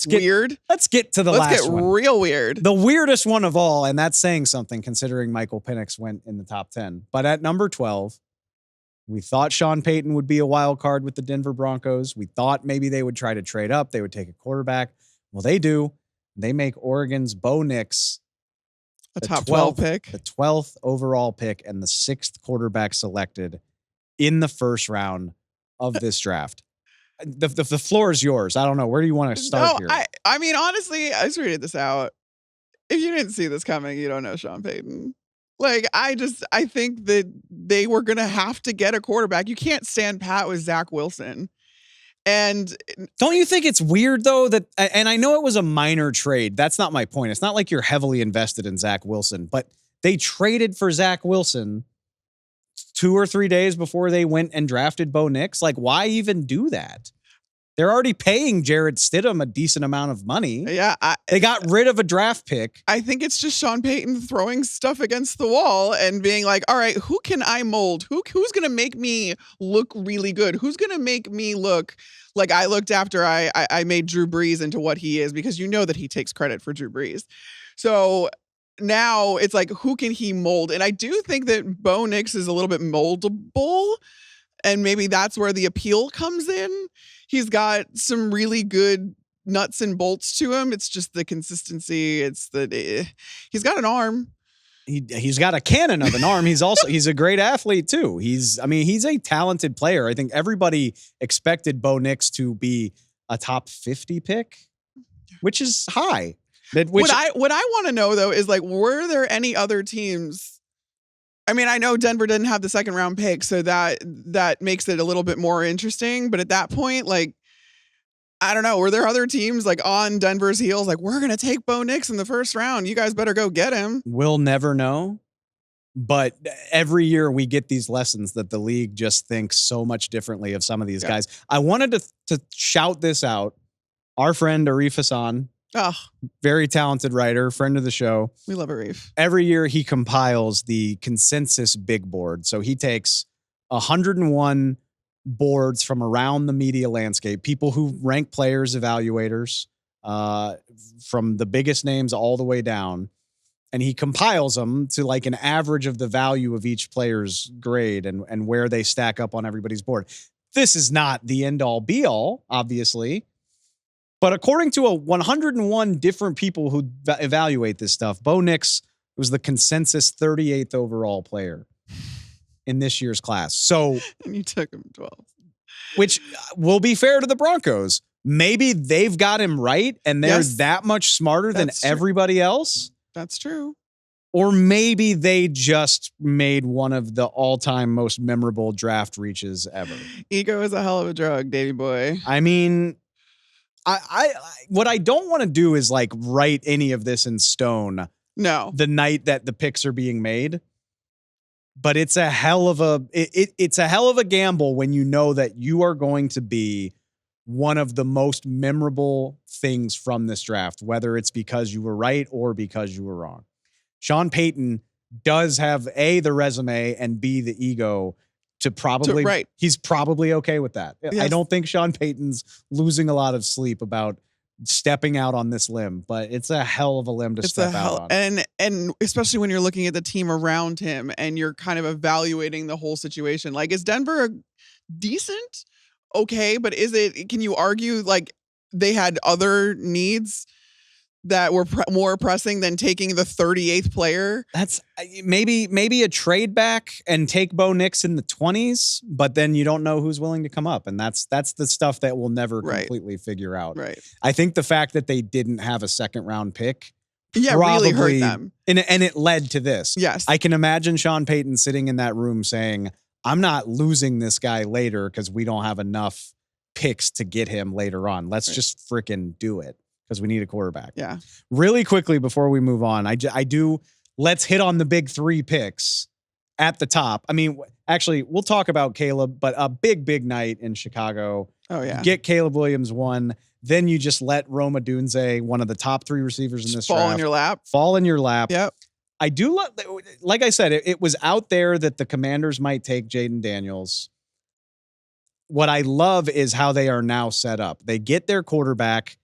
weird. Let's get to the last one. Let's get real weird. The weirdest one of all, and that's saying something considering Michael Penix went in the top 10. But at number 12, we thought Sean Payton would be a wild card with the Denver Broncos. We thought maybe they would try to trade up. They would take a quarterback. Well, they do. They make Oregon's Bo Nix a top 12 pick. The 12th overall pick and the 6th quarterback selected in the first round of this draft. The floor is yours. I don't know. Where do you want to start here? I mean, honestly, I just tweeted this out. If you didn't see this coming, you don't know Sean Payton. Like, I think that they were going to have to get a quarterback. You can't stand pat with Zach Wilson. And don't you think it's weird, though, that, and I know it was a minor trade. That's not my point. It's not like you're heavily invested in Zach Wilson, but they traded for Zach Wilson 2 or 3 days before they went and drafted Bo Nix. Like, why even do that? They're already paying Jarrett Stidham a decent amount of money. Yeah. They got rid of a draft pick. I think it's just Sean Payton throwing stuff against the wall and being like, all right, who can I mold? Who's going to make me look really good? Who's going to make me look like I looked after I made Drew Brees into what he is? Because you know that he takes credit for Drew Brees. So now it's like, who can he mold? And I do think that Bo Nix is a little bit moldable. And maybe that's where the appeal comes in. He's got some really good nuts and bolts to him. It's just the consistency. It's he's got an arm. He's got a cannon of an arm. He's a great athlete too. He's a talented player. I think everybody expected Bo Nix to be a top 50 pick, which is high. What I want to know though is, like, were there any other teams? I mean, I know Denver didn't have the second round pick, so that makes it a little bit more interesting. But at that point, like, I don't know, were there other teams like on Denver's heels, like, we're going to take Bo Nix in the first round. You guys better go get him. We'll never know. But every year we get these lessons that the league just thinks so much differently of some of these guys. I wanted to shout this out. Our friend Arif Hassan, very talented writer, friend of the show. We love Arif. Every year he compiles the consensus big board. So he takes 101 boards from around the media landscape, people who rank players, evaluators, from the biggest names all the way down. And he compiles them to like an average of the value of each player's grade and where they stack up on everybody's board. This is not the end all be all, obviously. But according to 101 different people who evaluate this stuff, Bo Nix was the consensus 38th overall player in this year's class. So, and you took him 12th, which will be fair to the Broncos. Maybe they've got him right, and they're that much smarter than everybody else. That's true. Or maybe they just made one of the all-time most memorable draft reaches ever. Ego is a hell of a drug, Davey boy. I mean, I what I don't want to do is like write any of this in stone. No. The night that the picks are being made. But it's a hell of a gamble when you know that you are going to be one of the most memorable things from this draft, whether it's because you were right or because you were wrong. Sean Payton does have A, the resume, and B, the ego to probably, he's probably okay with that. Yes. I don't think Sean Payton's losing a lot of sleep about stepping out on this limb, but it's a hell of a limb to step out on. And especially when you're looking at the team around him and you're kind of evaluating the whole situation. Like, is Denver decent? Okay, but can you argue like they had other needs that were more pressing than taking the 38th player? That's maybe a trade back and take Bo Nix in the 20s, but then you don't know who's willing to come up. And that's the stuff that we'll never completely figure out. Right. I think the fact that they didn't have a second round pick really hurt them. And it led to this. Yes. I can imagine Sean Payton sitting in that room saying, I'm not losing this guy later because we don't have enough picks to get him later on. Let's just freaking do it because we need a quarterback. Yeah. Really quickly before we move on, let's hit on the big 3 picks at the top. I mean, actually, we'll talk about Caleb, but a big night in Chicago. Oh, yeah. You get Caleb Williams 1. Then you just let Roma Dunze, one of the top 3 receivers in this draft, fall in your lap. Yep. I do love, like I said, it was out there that the Commanders might take Jayden Daniels. What I love is how they are now set up. They get their quarterback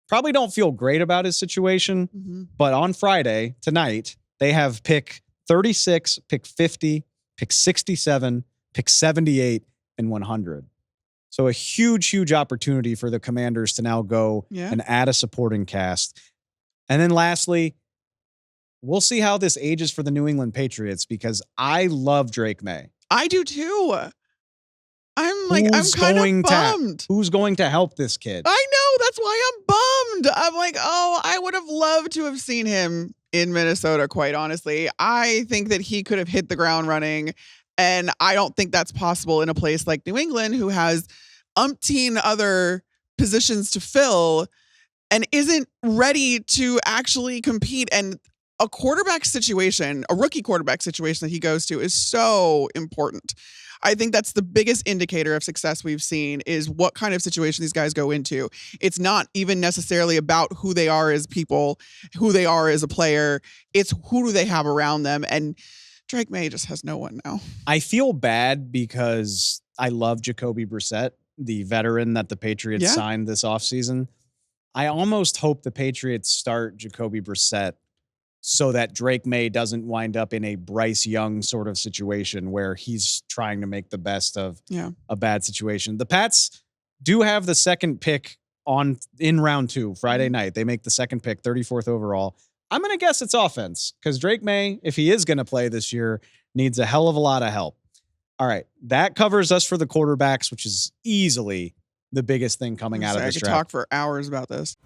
Probably don't feel great about his situation, but on Friday, tonight, they have pick 36, pick 50, pick 67, pick 78, and 100. So a huge, huge opportunity for the Commanders to now go and add a supporting cast. And then lastly, we'll see how this ages for the New England Patriots because I love Drake Maye. I do too. I'm kind of bummed. Who's going to help this kid? I know. That's why I'm bummed. I'm like, oh, I would have loved to have seen him in Minnesota, quite honestly. I think that he could have hit the ground running. And I don't think that's possible in a place like New England, who has umpteen other positions to fill and isn't ready to actually compete. And a quarterback situation, a rookie quarterback situation that he goes to is so important. I think that's the biggest indicator of success we've seen is what kind of situation these guys go into. It's not even necessarily about who they are as people, who they are as a player. It's who do they have around them. And Drake Maye just has no one now. I feel bad because I love Jacoby Brissett, the veteran that the Patriots signed this offseason. I almost hope the Patriots start Jacoby Brissett so that Drake Maye doesn't wind up in a Bryce Young sort of situation where he's trying to make the best of a bad situation. The Pats do have the second pick in round 2, Friday night. They make the second pick, 34th overall. I'm going to guess it's offense because Drake Maye, if he is going to play this year, needs a hell of a lot of help. All right. That covers us for the quarterbacks, which is easily the biggest thing coming out of this draft. I could talk for hours about this.